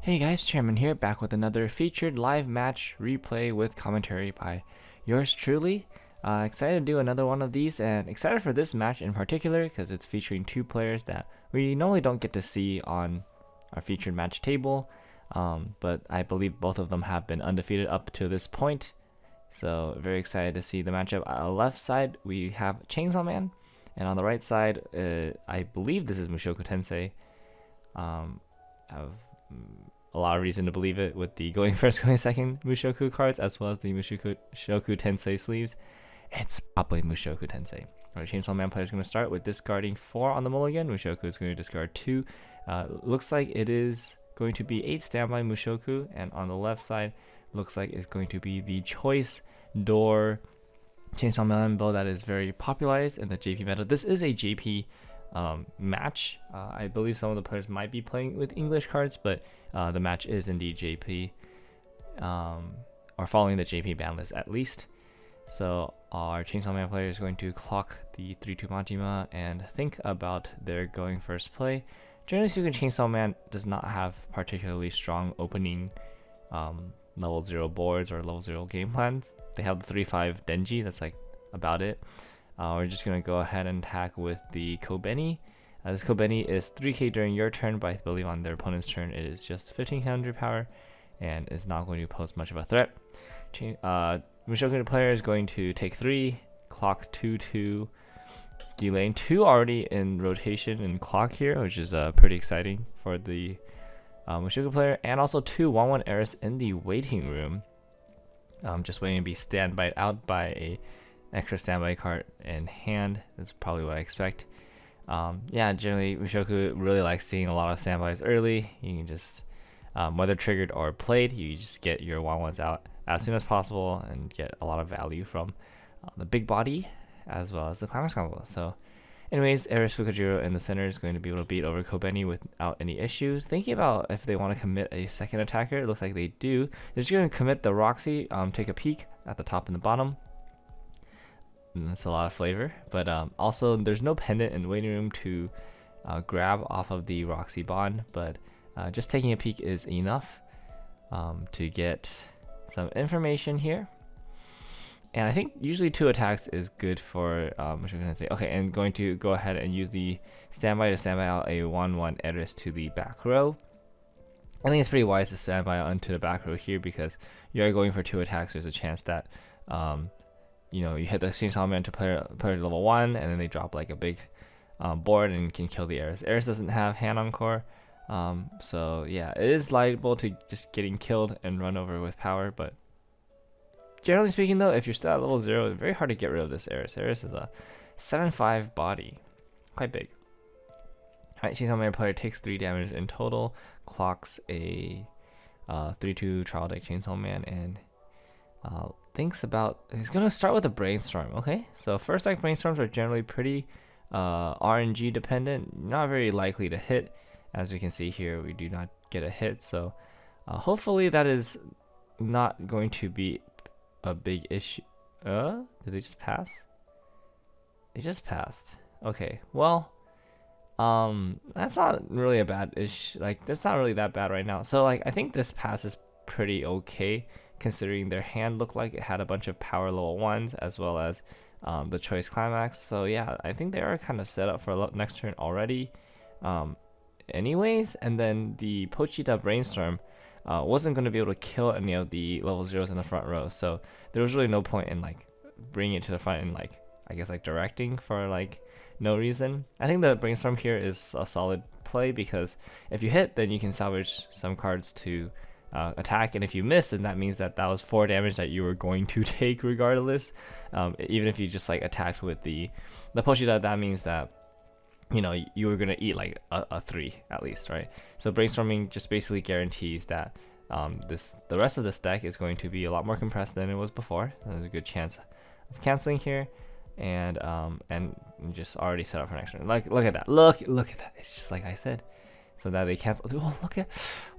Hey guys, Chairman here, back with another featured live match replay with commentary by yours truly. Excited to do another one of these, and excited for this match in particular because it's featuring two players that we normally don't get to see on our featured match table. But I believe both of them have been undefeated up to this point, so very excited to see the matchup. On the left side we have Chainsaw Man, and on the right side, I believe this is Mushoku Tensei. Have a lot of reason to believe it with the going first, going second Mushoku cards, as well as the Mushoku Tensei sleeves. It's probably Mushoku Tensei. Alright, Chainsaw Man player is going to start with discarding 4 on the mulligan. Mushoku is going to discard 2. Looks like it is going to be 8 standby Mushoku, and on the left side, looks like it's going to be the choice door Chainsaw Man build that is very popularized in the JP meta. This is a JP match. I believe some of the players might be playing with English cards, but the match is indeed JP, or following the JP ban list at least. So our Chainsaw Man player is going to clock the 3-2 Majima and think about their going first play. Generally speaking, Chainsaw Man does not have particularly strong opening level 0 boards or level 0 game plans. They have the 3-5 Denji, that's like about it. We're just going to go ahead and attack with the Kobeni. This Kobeni is 3k during your turn, but I believe on their opponent's turn it is just 1500 power and is not going to pose much of a threat. Mushoku player is going to take 3, clock 2-2, delaying 2 already in rotation and clock here, which is pretty exciting for the Mushoku player, and also 2 1-1 Eris in the waiting room. Just waiting to be standby out by a extra standby card in hand. That's probably what I expect. Yeah, generally Mushoku really likes seeing a lot of standbys early. You can just whether triggered or played, you just get your 1-1s out as soon as possible and get a lot of value from the big body as well as the Climax combo. So anyways, Eris Fukajiro in the center is going to be able to beat over Kobeni without any issues. Thinking about if they want to commit a second attacker, it looks like they do. They're just going to commit the Roxy, take a peek at the top and the bottom. That's a lot of flavor, but also there's no pendant in waiting room to grab off of the Roxy bond, but just taking a peek is enough to get some information here. And I think usually 2 attacks is good for Mushoku Tensei. Okay, and going to go ahead and use the standby to standby out a 1-1 Eris to the back row. I think it's pretty wise to standby out onto the back row here because you are going for 2 attacks. There's a chance that you know, you hit the Chainsaw Man to player level 1, and then they drop like a big board and can kill the Eris. Eris doesn't have hand on core, so yeah, it is liable to just getting killed and run over with power. But generally speaking, though, if you're still at level 0, it's very hard to get rid of this Eris. Eris is a 7-5 body, quite big. Alright, Chainsaw Man player takes 3 damage in total, clocks a 3-2 trial deck Chainsaw Man, and thinks about, he's going to start with a brainstorm. Okay, so first deck brainstorms are generally pretty RNG dependent, not very likely to hit. As we can see here, we do not get a hit, so hopefully that is not going to be a big issue. Did they just pass? They just passed. Okay, well, that's not really a bad issue. Like, that's not really that bad right now. So like, I think this pass is pretty okay, considering their hand looked like it had a bunch of power level 1s as well as the choice Climax. So yeah, I think they are kind of set up for next turn already anyways. And then the Pochita Brainstorm wasn't going to be able to kill any of the level 0s in the front row, so there was really no point in like bringing it to the front and like, I guess, like directing for like no reason. I think the Brainstorm here is a solid play because if you hit, then you can salvage some cards to attack, and if you miss, then that means that that was 4 damage that you were going to take regardless. Even if you just like attacked with the Pochita, that means that, you know, you were gonna eat like a 3 at least, right? So brainstorming just basically guarantees that the rest of this deck is going to be a lot more compressed than it was before. So there's a good chance of canceling here, and just already set up for next turn. Like, look at that, look at that. It's just like I said. So that they cancel. Oh, look at,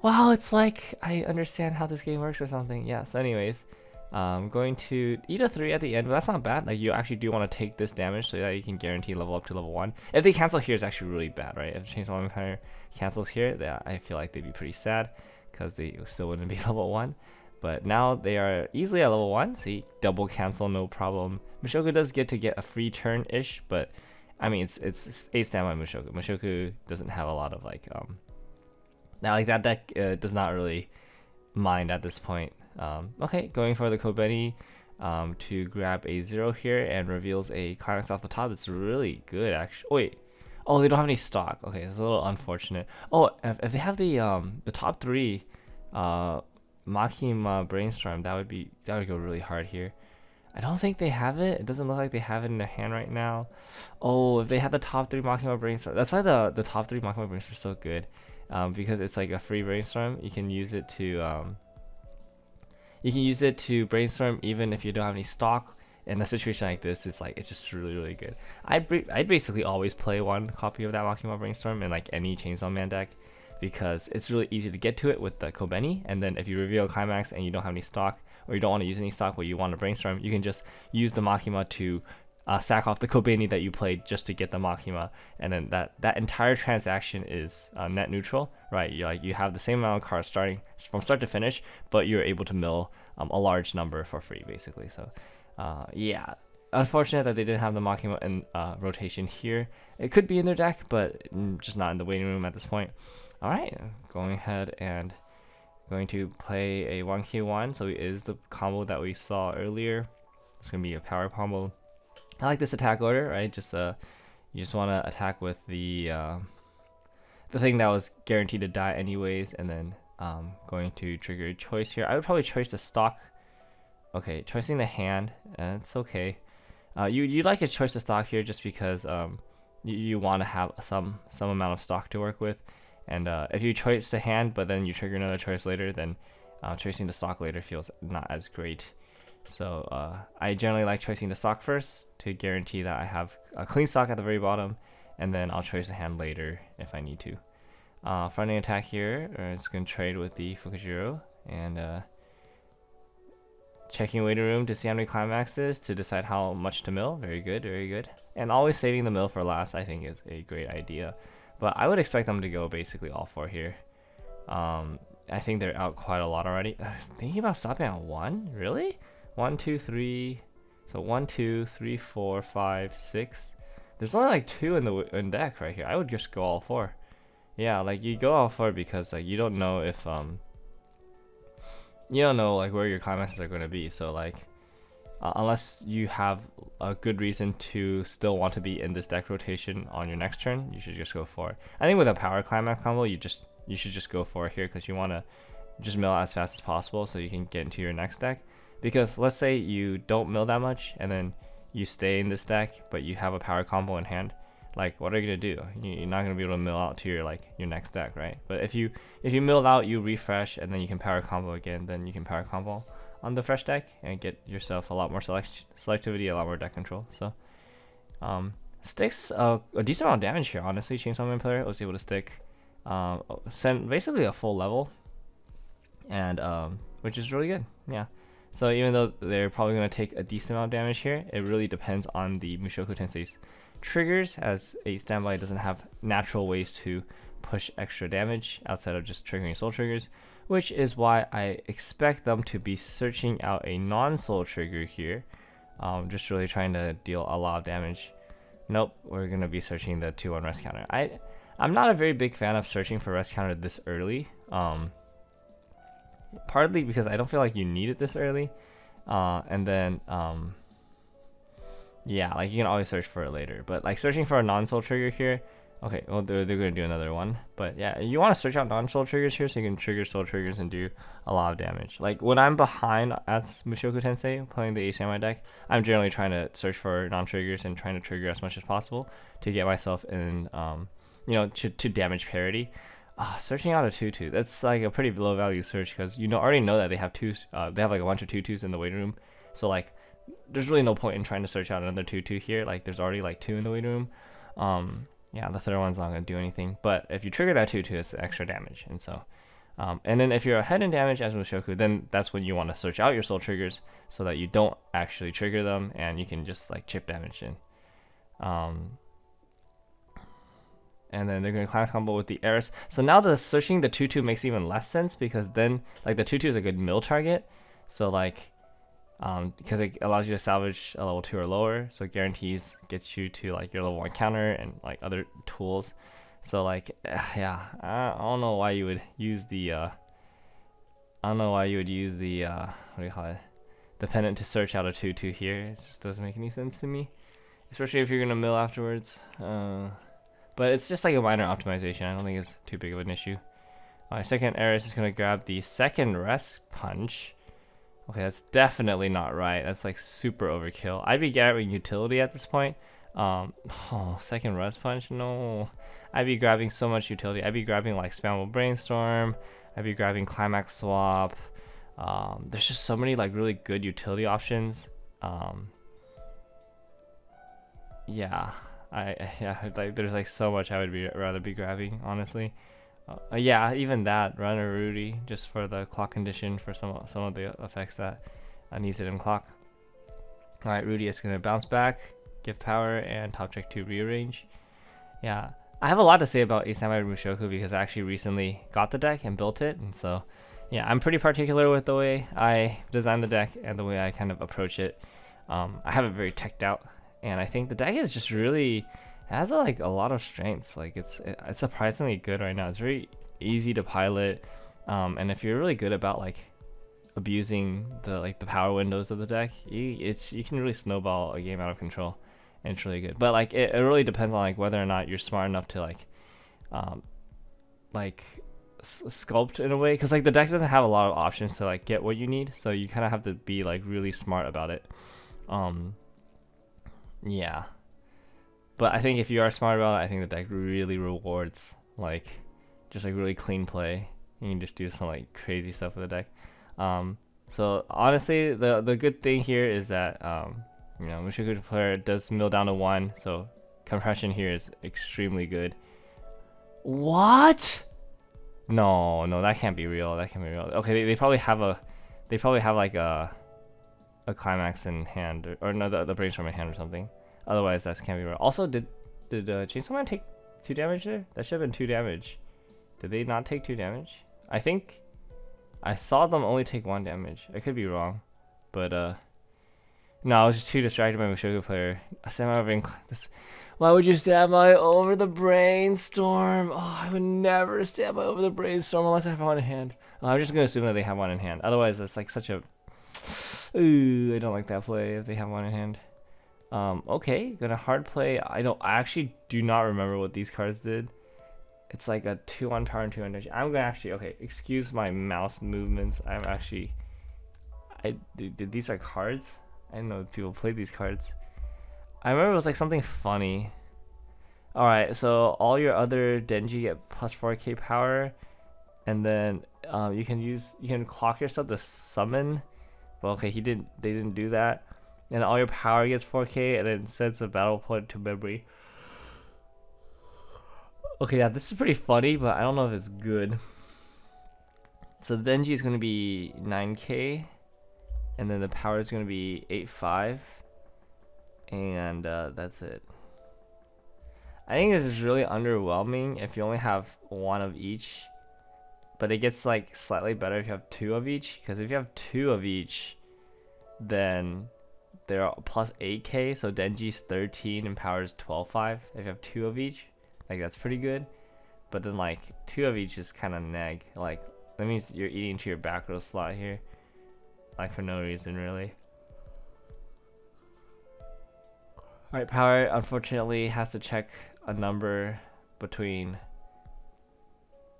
wow, it's like I understand how this game works or something. Yeah, so anyways, going to eat a 3 at the end, but that's not bad. Like, you actually do want to take this damage so that you can guarantee level up to level 1. If they cancel here, it's actually really bad, right? If Chainsaw Empire cancels here, I feel like they'd be pretty sad. because they still wouldn't be level 1. But now they are easily at level 1. See, double cancel, no problem. Mushoku does get to get a free turn-ish, but I mean, it's 8 standby Mushoku. Mushoku doesn't have a lot of like now like that deck does not really mind at this point. Okay, going for the Kobeni to grab a 0 here and reveals a Climax off the top. That's really good actually. Oh, wait. Oh, they don't have any stock. Okay, it's a little unfortunate. Oh, if they have the top 3 Makima Brainstorm, that would go really hard here. I don't think they have it. It doesn't look like they have it in their hand right now. Oh, if they had the top 3 Makima Brainstorm, that's why the top 3 Makima Brainstorm is so good, because it's like a free brainstorm. You can use it to brainstorm even if you don't have any stock. In a situation like this, it's just really good. I'd basically always play one copy of that Makima Brainstorm in like any Chainsaw Man deck, because it's really easy to get to it with the Kobeni. And then if you reveal Climax and you don't have any stock, or you don't want to use any stock but you want to brainstorm, you can just use the Makima to sack off the Kobeni that you played just to get the Makima, and then that entire transaction is net neutral, right? You have the same amount of cards starting from start to finish, but you're able to mill a large number for free, basically. So yeah, unfortunate that they didn't have the Makima in rotation here. It could be in their deck, but just not in the waiting room at this point. All right, going ahead and going to play a 1k1. So it is the combo that we saw earlier. It's gonna be a power combo. I like this attack order, right? You just want to attack with the thing that was guaranteed to die anyways, and then going to trigger a choice here. I would probably choice the stock. Okay, choosing the hand, and it's okay. You like to choice the stock here just because you want to have some amount of stock to work with, and if you choice the hand but then you trigger another choice later, then choosing the stock later feels not as great. So I generally like choosing the stock first to guarantee that I have a clean stock at the very bottom, and then I'll choose the hand later if I need to. Fronting attack here, it's going to trade with the Fukujiro, and checking waiting room to see how many climaxes to decide how much to mill. Very good. And always saving the mill for last, I think, is a great idea. But I would expect them to go basically all 4 here. I think they're out quite a lot already. Thinking about stopping at 1? Really? 1, 2, 3. So 1, 2, 3, 4, 5, 6. There's only like 2 in deck right here. I would just go all 4. Yeah, like you go all 4 because like you don't know if you don't know like where your climaxes are going to be. So like unless you have a good reason to still want to be in this deck rotation on your next turn, you should just go for it. I think with a power climax combo, you should just go for it here, because you want to just mill as fast as possible so you can get into your next deck. Because let's say you don't mill that much and then you stay in this deck but you have a power combo in hand, like what are you gonna do? You're not gonna be able to mill out to your next deck, right? But if you mill out, you refresh, and then you can power combo again, then you can power combo on the fresh deck and get yourself a lot more selectivity, a lot more deck control. So sticks a decent amount of damage here, honestly. Chainsaw Man player was able to stick send basically a full level, and which is really good. Yeah. So even though they're probably going to take a decent amount of damage here, it really depends on the Mushoku Tensei's triggers, as a standby doesn't have natural ways to push extra damage outside of just triggering soul triggers, which is why I expect them to be searching out a non-soul trigger here, just really trying to deal a lot of damage. Nope, we're going to be searching the 2-1 rest counter. I'm not a very big fan of searching for rest counter this early. Partly because I don't feel like you need it this early, and then yeah, like you can always search for it later, but like searching for a non-soul trigger here, okay, well they're gonna do another one, but yeah, you want to search out non-soul triggers here so you can trigger soul triggers and do a lot of damage. Like when I'm behind as Mushoku Tensei playing the 8 Samurai deck, I'm generally trying to search for non-triggers and trying to trigger as much as possible to get myself in to damage parity. Searching out a 2/2, that's like a pretty low value search, because already know that they have they have like a bunch of 2/2s in the waiting room, so like there's really no point in trying to search out another 2/2 here. Like there's already like 2 in the waiting room. Yeah, the third one's not going to do anything, but if you trigger that 2/2, it's extra damage. And so and then if you're ahead in damage as Mushoku, then that's when you want to search out your soul triggers so that you don't actually trigger them and you can just like chip damage in. and then they're going to Climax combo with the Eris. So now the searching the 2/2 makes even less sense, because then like the 2/2 is a good mill target. So like because it allows you to salvage a level 2 or lower, so it guarantees gets you to like your level 1 counter and like other tools. So like yeah, I don't know why you would use the what do you call it, the pendant to search out a 2/2 here. It just doesn't make any sense to me, especially if you're gonna mill afterwards. But it's just like a minor optimization. I don't think it's too big of an issue. Alright, second Eris is gonna grab the second rest punch. Okay, that's definitely not right. That's like super overkill. I'd be grabbing utility at this point. Oh, second rest punch? No. I'd be grabbing so much utility. I'd be grabbing like Spammable Brainstorm. I'd be grabbing Climax Swap. There's just so many like really good utility options. Yeah, like there's like so much I would rather be grabbing, honestly. Yeah, even that, run a Rudy just for the clock condition for some of the effects that needs it in clock. Alright, Rudy is gonna bounce back, give power, and top check to rearrange. Yeah, I have a lot to say about A Samurai Mushoku because I actually recently got the deck and built it, and so yeah, I'm pretty particular with the way I design the deck and the way I kind of approach it. I have it very teched out, and I think the deck is just really has like a lot of strengths. Like it's surprisingly good right now. It's very easy to pilot, and if you're really good about like abusing the power windows of the deck, you can really snowball a game out of control, and it's really good. But like it really depends on like whether or not you're smart enough to sculpt in a way, because like the deck doesn't have a lot of options to like get what you need, so you kind of have to be like really smart about it. Yeah, but I think if you are smart about it, I think the deck really rewards like just like really clean play. You can just do some like crazy stuff with the deck. So honestly, the good thing here is that you know, Mushoku player does mill down to 1, so compression here is extremely good. What? No, that can't be real. That can't be real. Okay, they probably have like a climax in hand, or no, the brainstorm in hand or something. Otherwise, that can't be real. Also, did Chainsaw Man take 2 damage there? That should have been 2 damage. Did they not take 2 damage? I think I saw them only take 1 damage. I could be wrong, but no, I was just too distracted by Mushoku player. Why would you stab my over the brainstorm? Oh, I would never stab my over the brainstorm unless I have one in hand. Oh, I'm just gonna assume that they have one in hand. Otherwise, that's like such a ooh, I don't like that play if they have one in hand. Okay, gonna hard play. I actually do not remember what these cards did. It's like a 2/1 power and 2 energy. I'm gonna actually, okay, excuse my mouse movements. Did these are cards? I didn't know people played these cards. I remember it was like something funny. Alright, so all your other Denji get plus 4k power, and then you can clock yourself to summon. Well, okay, they didn't do that. And all your power gets 4k, and then sends a battle point to memory. Okay, yeah, this is pretty funny, but I don't know if it's good. So the Denji is going to be 9k, and then the power is going to be 8.5, and that's it. I think this is really underwhelming if you only have 1 of each, but it gets like slightly better if you have 2 of each, because if you have 2 of each, then they're plus 8k, so Denji's 13 and power is 12.5 if you have 2 of each. Like, that's pretty good. But then like 2 of each is kind of neg. Like, that means you're eating into your back row slot here, like for no reason really. Alright, power unfortunately has to check a number between,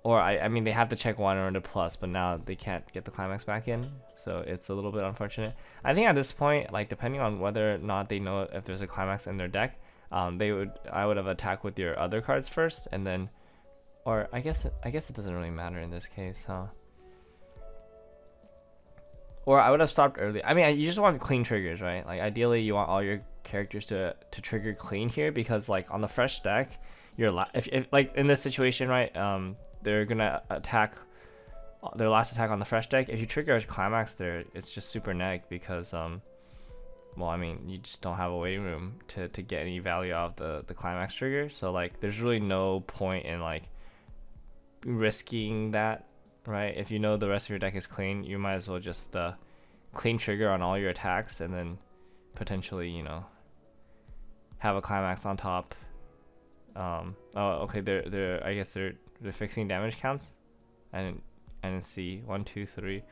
or I mean they have to check 1 or the plus, but now they can't get the climax back in, so it's a little bit unfortunate. I think at this point, like depending on whether or not they know if there's a climax in their deck, I would have attacked with your other cards first, and then, or I guess it doesn't really matter in this case, huh? Or I would have stopped early. I mean, you just want clean triggers, right? Like ideally you want all your characters to trigger clean here, because like on the fresh deck, if like in this situation, right, they're gonna attack their last attack on the fresh deck. If you trigger a climax there, it's just super neg, because well, I mean, you just don't have a waiting room to get any value out of the climax trigger. So like, there's really no point in like risking that, right? If you know the rest of your deck is clean, you might as well just clean trigger on all your attacks, and then potentially, you know, have a climax on top. Oh, okay. I guess they're fixing damage counts. I didn't see 1, 2, 3.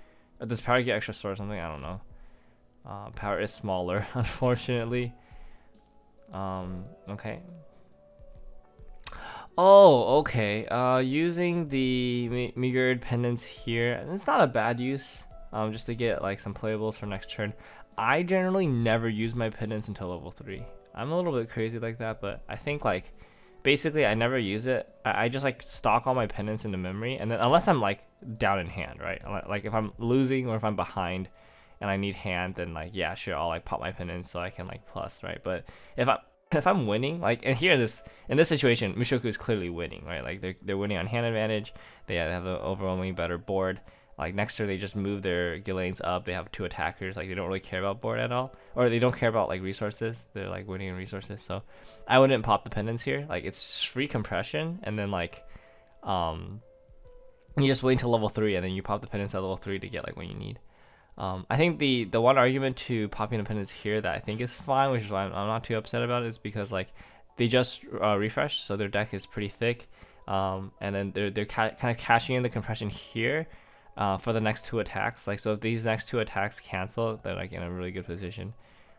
Does power get extra sword or something? I don't know. Power is smaller, unfortunately. Okay. Oh, okay. Using the meagered pendants here, it's not a bad use. Just to get like some playables for next turn. I generally never use my pendants until level 3. I'm a little bit crazy like that, but I think like basically I never use it. I just like stock all my pendants into memory, and then unless I'm like down in hand, right? Like if I'm losing or if I'm behind and I need hand, then like yeah, sure, I'll like pop my pendants so I can like plus, right? But if I'm winning, like, and here in this situation, Mushoku is clearly winning, right? Like they're winning on hand advantage. They have an overwhelmingly better board. Like next turn they just move their Ghislaines up. They have 2 attackers. Like they don't really care about board at all, or they don't care about like resources. They're like winning in resources. So I wouldn't pop the pendants here. Like it's free compression, and then like you just wait until level 3, and then you pop the pendants at level 3 to get like what you need. I think the one argument to popping the pendants here that I think is fine, which is why I'm not too upset about it, is because like they just refreshed, so their deck is pretty thick, and then they're kind of cashing in the compression here. For the next 2 attacks, like so if these next 2 attacks cancel, they're like in a really good position,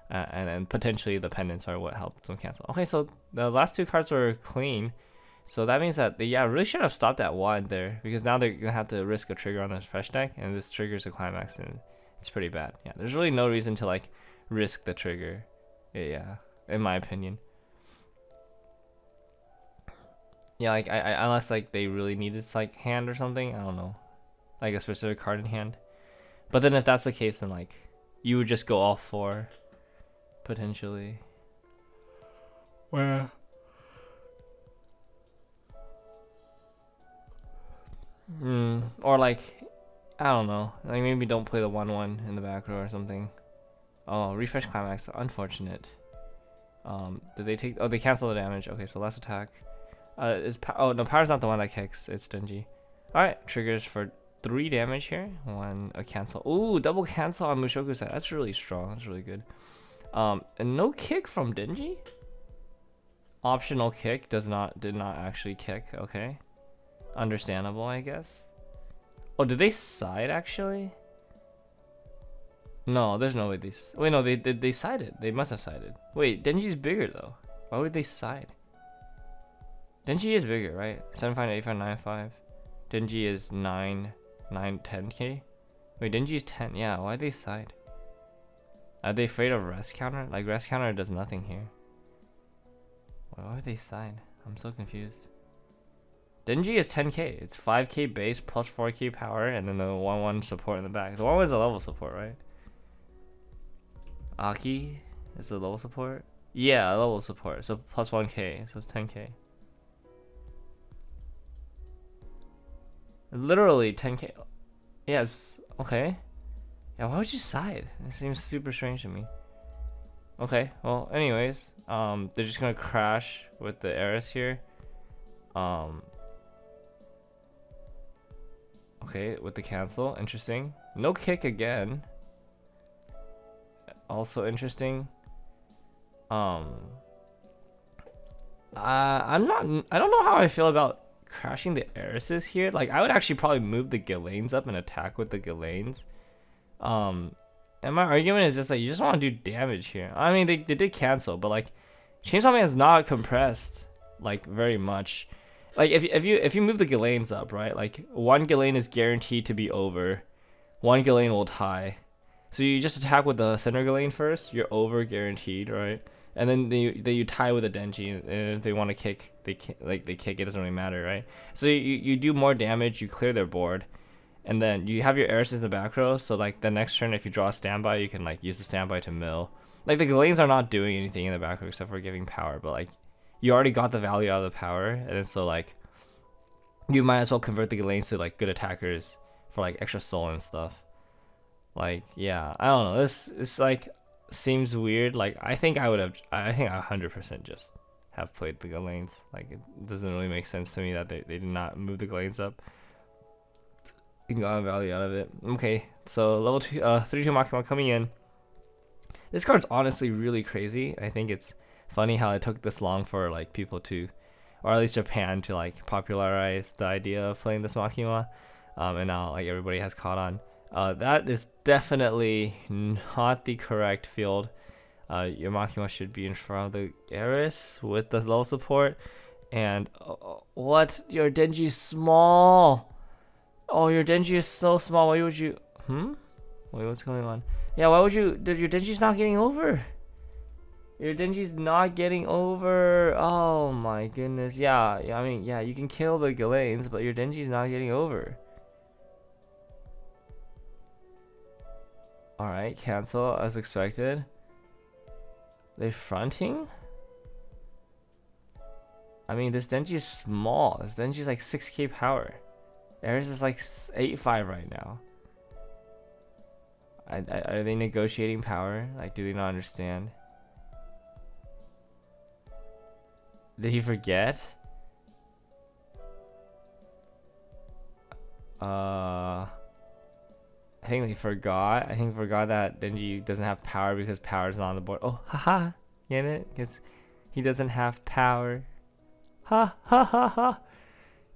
and then potentially the pendants are what helped them cancel. Okay, so the last 2 cards were clean, so that means that they really should have stopped at 1 there, because now they're gonna have to risk a trigger on this fresh deck, and this triggers a climax, and it's pretty bad. Yeah, there's really no reason to like risk the trigger, yeah, in my opinion. Yeah, like I unless like they really needed like hand or something, I don't know. Like a specific card in hand, but then if that's the case, then like you would just go all 4 potentially. Where? Or like I don't know, like maybe don't play the 1/1 in the back row or something. Oh, refresh climax, unfortunate. Did they take? Oh, they cancel the damage. Okay, so last attack. Oh no, power's not the one that kicks. It's stingy. All right, triggers for 3 damage here. 1 a cancel. Ooh, double cancel on Mushoku side. That's really strong. That's really good. And no kick from Denji. Optional kick did not actually kick. Okay, understandable, I guess. Oh, did they side actually? No, there's no way they. Wait, no, they sided. They must have sided. Wait, Denji's bigger though. Why would they side? Denji is bigger, right? 7.5, 8.5, 9.5. Denji is 9, 10k. Wait, Denji's 10. Yeah, why'd they side? Are they afraid of rest counter? Like rest counter does nothing here. Why would they side? I'm so confused. Denji is 10k. It's 5k base plus 4k power, and then the 1/1 support in the back. The 1/1 is a level support, right? Aki is a level support. Yeah, a level support. So plus 1k. So it's 10k. Literally 10k. Yes. Okay. Yeah, why would you side? It seems super strange to me. Okay. Well, anyways, they're just gonna crash with the Eris here. Okay, with the cancel. Interesting. No kick again. Also interesting. I don't know how I feel about crashing the Erises here. Like I would actually probably move the Ghislaines up and attack with the Ghislaines. And my argument is just like you just want to do damage here. I mean they did cancel, but like Chainsaw Man is not compressed like very much. Like if you move the Ghislaines up, right? Like 1 Ghislaine is guaranteed to be over. 1 Ghislaine will tie. So you just attack with the center Ghislaine first, you're over guaranteed, right? And then you tie with a Denji, and if they want to kick, they kick. It doesn't really matter, right? So you do more damage, you clear their board, and then you have your Erises in the back row. So like the next turn, if you draw a standby, you can like use the standby to mill. Like the Ghislaines are not doing anything in the back row except for giving power, but like you already got the value out of the power, and then so like you might as well convert the Ghislaines to like good attackers for like extra soul and stuff. Like yeah, I don't know. This is like seems weird. Like I think I 100% just have played the Galanes. Like it doesn't really make sense to me that they did not move the Galanes up and got a value out of it. Okay, so level 2, 3-2 Makima coming in. This card's honestly really crazy. I think it's funny how it took this long for like people to, or at least Japan, to like popularize the idea of playing this Makima, and now like everybody has caught on. That is definitely not the correct field. Your Makima should be in front of the Eris with the low support. And what? Your Denji's small. Oh, your Denji is so small. Why would you? Wait, what's going on? Yeah, why would you? Your Denji's not getting over. Your Denji's not getting over. Oh my goodness. Yeah. I mean, yeah, you can kill the Galanes, but your Denji's not getting over. Alright, cancel as expected. They fronting? I mean, this Denji is small. This Denji is like 6k power. Eris is like 8.5 right now. Are they negotiating power? Like, do they not understand? Did he forget? I think he forgot. I think he forgot that Denji doesn't have power because power is not on the board. Oh, haha. Get it? Because he doesn't have power. Ha ha ha ha.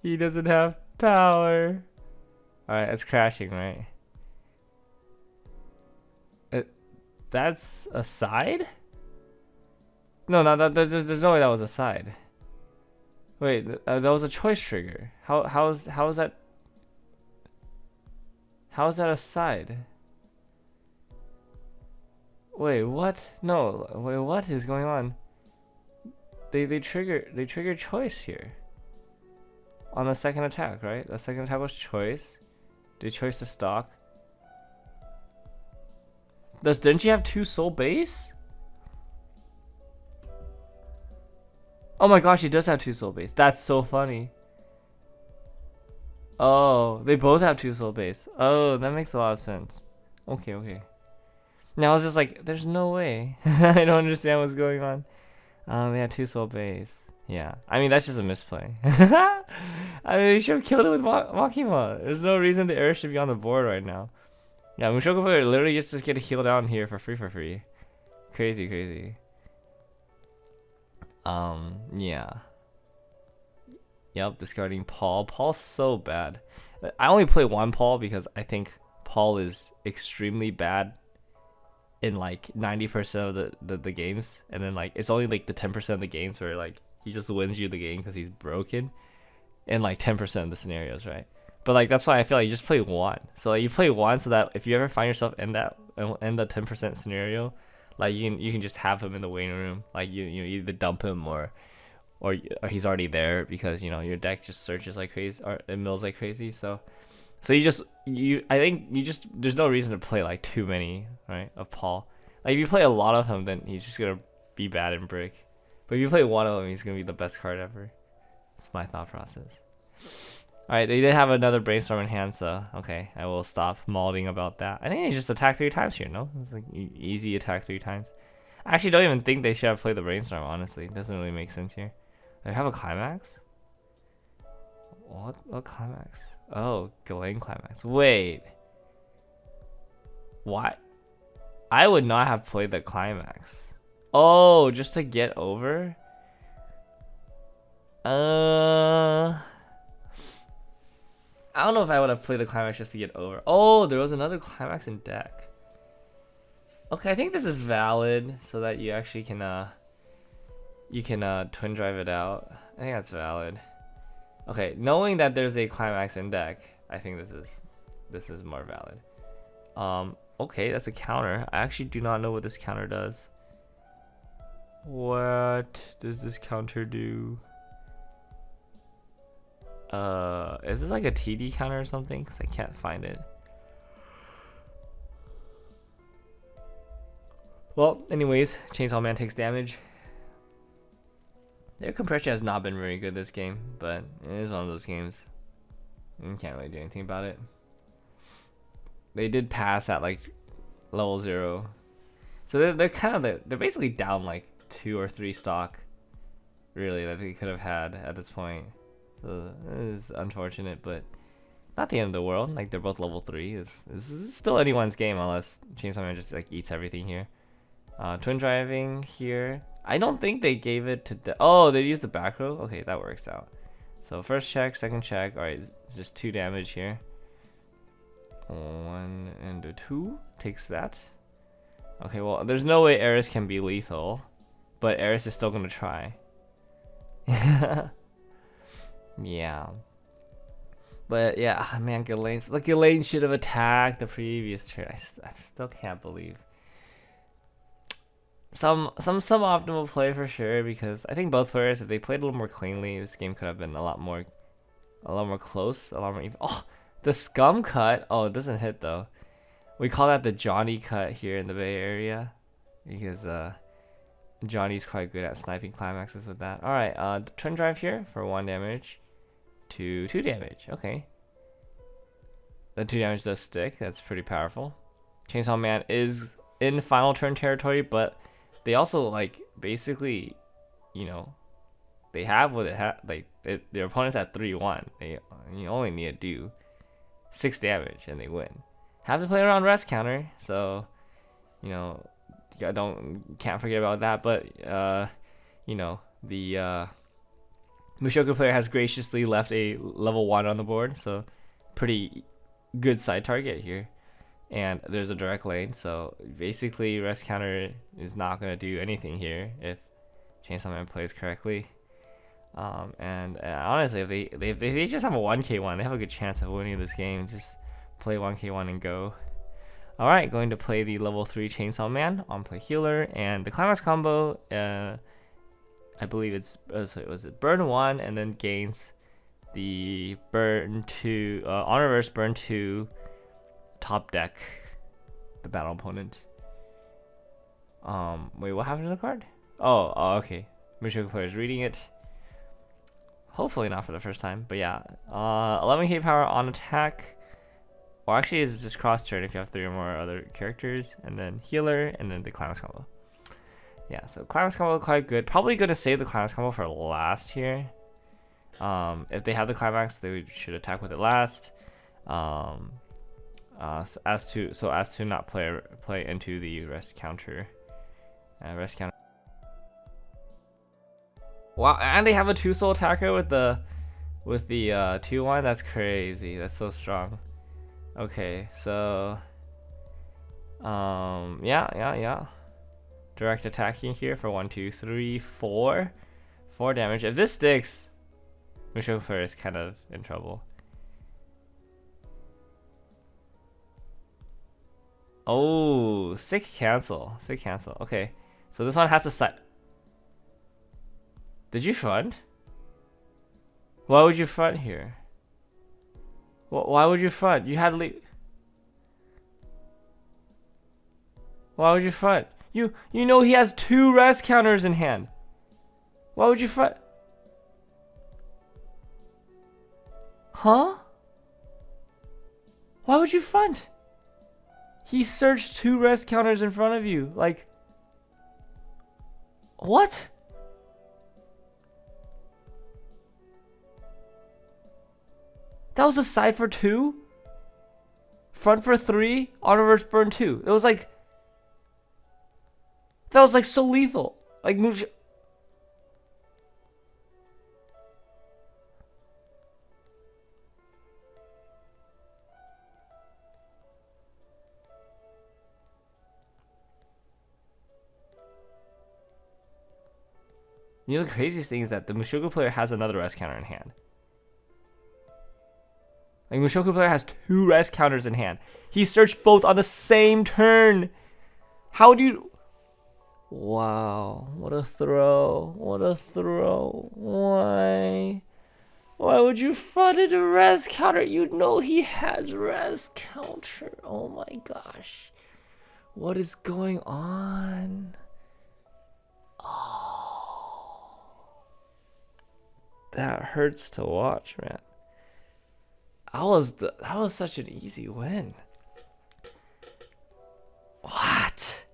He doesn't have power. Alright, it's crashing, right? That's a side? No, there's no way that was a side. Wait, that was a choice trigger. How is that? How is that a side? Wait, what? No, wait, what is going on? They trigger choice here. On the second attack, right? The second attack was choice. They choice to stock. Does Denji have 2 soul base? Oh my gosh, he does have 2 soul base. That's so funny. Oh, they both have 2 soul base. Oh, that makes a lot of sense. Okay. Now I was just like, there's no way. I don't understand what's going on. They had 2 soul base. Yeah, I mean that's just a misplay. I mean they should have killed it with Makima. There's no reason the Eris should be on the board right now. Yeah, Mushoku player literally just get a heal down here for free. Crazy. Yeah. Yep, discarding Paul. Paul's so bad. I only play 1 Paul because I think Paul is extremely bad in like 90% of the games, and then like it's only like the 10% of the games where like he just wins you the game because he's broken, in like 10% of the scenarios, right? But like that's why I feel like you just play 1. So like you play 1 so that if you ever find yourself in the 10% scenario, like you can just have him in the waiting room. Like you either dump him or he's already there because your deck just searches like crazy or it mills like crazy. So I think there's no reason to play like too many, right, of Paul. Like if you play a lot of him, then he's just gonna be bad in brick. But if you play 1 of them, he's gonna be the best card ever. That's my thought process. Alright, they did have another brainstorm in hand, so okay, I will stop malding about that. I think they just attack 3 times here, no? It's like easy attack 3 times. I actually don't even think they should have played the brainstorm, honestly. It doesn't really make sense here. They have a climax? What climax? Oh, Galen climax. Wait. What? I would not have played the climax. Oh, just to get over? I don't know if I would have played the climax just to get over. Oh, there was another climax in deck. Okay, I think this is valid so that you actually can twin drive it out. I think that's valid. Okay, knowing that there's a climax in deck, I think this is more valid. Okay, that's a counter. I actually do not know what this counter does. What does this counter do? Is this like a TD counter or something? Because I can't find it. Well, anyways, Chainsaw Man takes damage. Their compression has not been very good this game, but it is one of those games. You can't really do anything about it. They did pass at like level 0. So they're kind of they're basically down like 2 or 3 stock, really, that they could have had at this point. So it is unfortunate, but not the end of the world. Like they're both level 3. This is still anyone's game unless Chainsaw Man just like eats everything here. Twin driving here. I don't think they gave it to oh, they used the back row. Okay, that works out. So first check, second check. All right, it's just 2 damage here. 1 and a 2 takes that. Okay, well, there's no way Eris can be lethal, but Eris is still gonna try. Yeah. But yeah, man, Ghislaine should have attacked the previous turn. I still can't believe. Some suboptimal play for sure, because I think both players, if they played a little more cleanly, this game could have been a lot more close, a lot more even. Oh, the scum cut. Oh, it doesn't hit though. We call that the Johnny cut here in the Bay Area, because Johnny's quite good at sniping climaxes with that. All right, twin drive here for 1 damage to 2 damage. Okay, the 2 damage does stick. That's pretty powerful. Chainsaw Man is in final turn territory, but they also like basically, you know, they have what it had. Like their opponent's at 3-1. You only need to do 6 damage and they win. Have to play around rest counter, so you know, can't forget about that. But you know, the Mushoku player has graciously left a level 1 on the board, so pretty good side target here. And there's a direct lane, so basically rest counter is not gonna do anything here if Chainsaw Man plays correctly. And honestly, if they just have a 1k1, they have a good chance of winning this game. Just play 1k1 and go. Alright, going to play the level 3 Chainsaw Man on play healer, and the climax combo, I believe it's was it burn 1 and then gains the burn 2 on reverse burn 2 top deck the battle opponent. Wait, what happened to the card? Oh, okay. Mushoku player is reading it. Hopefully not for the first time, but yeah. 11k power on attack. Or actually, it's just cross turn if you have 3 or more other characters, and then healer, and then the climax combo. Yeah, so climax combo quite good. Probably gonna save the climax combo for last here. If they have the climax, they should attack with it last. So as to not play into the rest counter. Rest counter. Wow, and they have a 2-soul attacker with the 2-1. That's crazy. That's so strong. Okay, so yeah. Direct attacking here for 1, 2, 3, 4 damage. If this sticks, Mushoku player is kind of in trouble. Oh, sick cancel. Okay, so this one has to side. Did you front? Why would you front here? Why would you front? You had leave. Why would you front? You know he has 2 rest counters in hand. Why would you front? Huh? Why would you front? He searched 2 rest counters in front of you. Like, what? That was a side for 2, front for 3, on reverse burn 2. It was like, that was like so lethal. Like You know, the craziest thing is that the Mushoku player has another rest counter in hand. Like, Mushoku player has 2 rest counters in hand. He searched both on the same turn. How do you... Wow, what a throw. Why would you front into rest counter? You know he has rest counter. Oh my gosh. What is going on? Oh, that hurts to watch, man. That was such an easy win. What?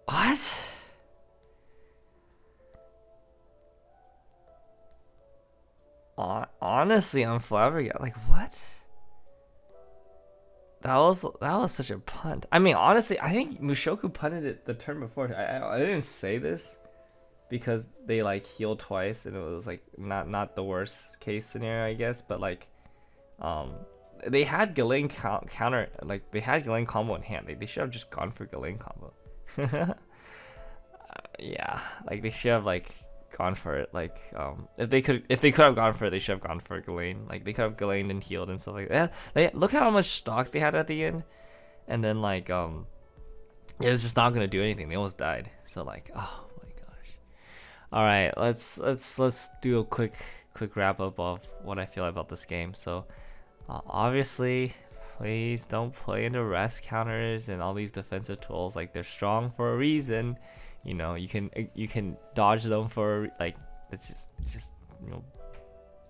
What? Honestly, I'm flabbergasted. Like, what? That was such a punt. I mean, honestly, I think Mushoku punted it the turn before. I didn't say this because they like healed twice and it was like not the worst case scenario, I guess, but like they had Galen counter, like they had Galen combo in hand. They should have just gone for Galen combo. Yeah, like they should have like gone for it. Like if they could have gone for it, they should have gone for Galen. Like they could have Galen and healed and stuff like that. Look at how much stock they had at the end, and then like it was just not gonna do anything. They almost died. So like, oh my gosh. All right, let's do a quick wrap up of what I feel about this game. So obviously, please don't play into rest counters and all these defensive tools. Like they're strong for a reason. You know, you can dodge them for like it's just you know,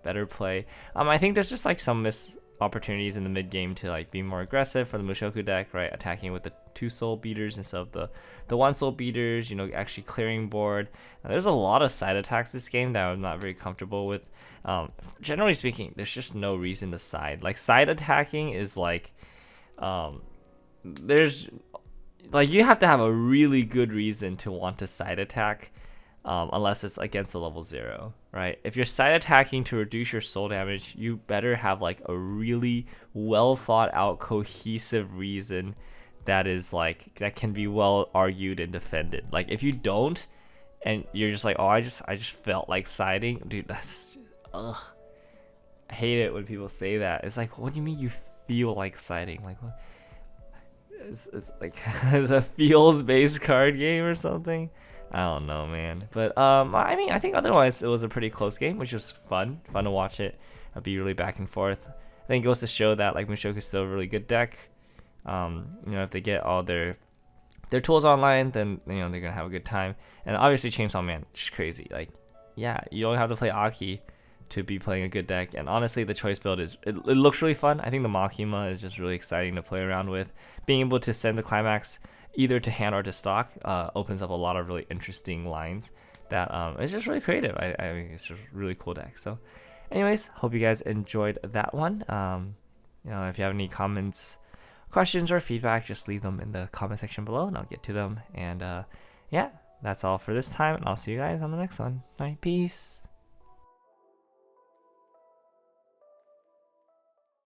better play. I think there's just like some missed opportunities in the mid game to like be more aggressive for the Mushoku deck, right? Attacking with the 2 soul beaters instead of the 1 soul beaters. You know, actually clearing board. And there's a lot of side attacks this game that I'm not very comfortable with. Generally speaking, there's just no reason to side. Like side attacking is like there's like you have to have a really good reason to want to side attack, unless it's against a level 0, right? If you're side attacking to reduce your soul damage, you better have like a really well thought out, cohesive reason that is like that can be well argued and defended. Like if you don't, and you're just like, oh, I just felt like siding, dude. That's ugh. I hate it when people say that. It's like, what do you mean you feel like siding? Like what? It's like it's a feels based card game or something. I don't know, man. But I mean, I think otherwise it was a pretty close game, which was fun to watch it. It'd be really back and forth. I think it goes to show that like Mushoku is still a really good deck. You know, if they get all their tools online, then you know they're gonna have a good time. And obviously Chainsaw Man, just crazy. Like, yeah, you don't have to play Aki to be playing a good deck. And honestly, the choice build it looks really fun. I think the Makima is just really exciting to play around with. Being able to send the Climax either to hand or to stock opens up a lot of really interesting lines that it's just really creative. I mean, it's just a really cool deck. So anyways, hope you guys enjoyed that one. You know, if you have any comments, questions, or feedback, just leave them in the comment section below and I'll get to them. And yeah, that's all for this time, and I'll see you guys on the next one. All right, peace.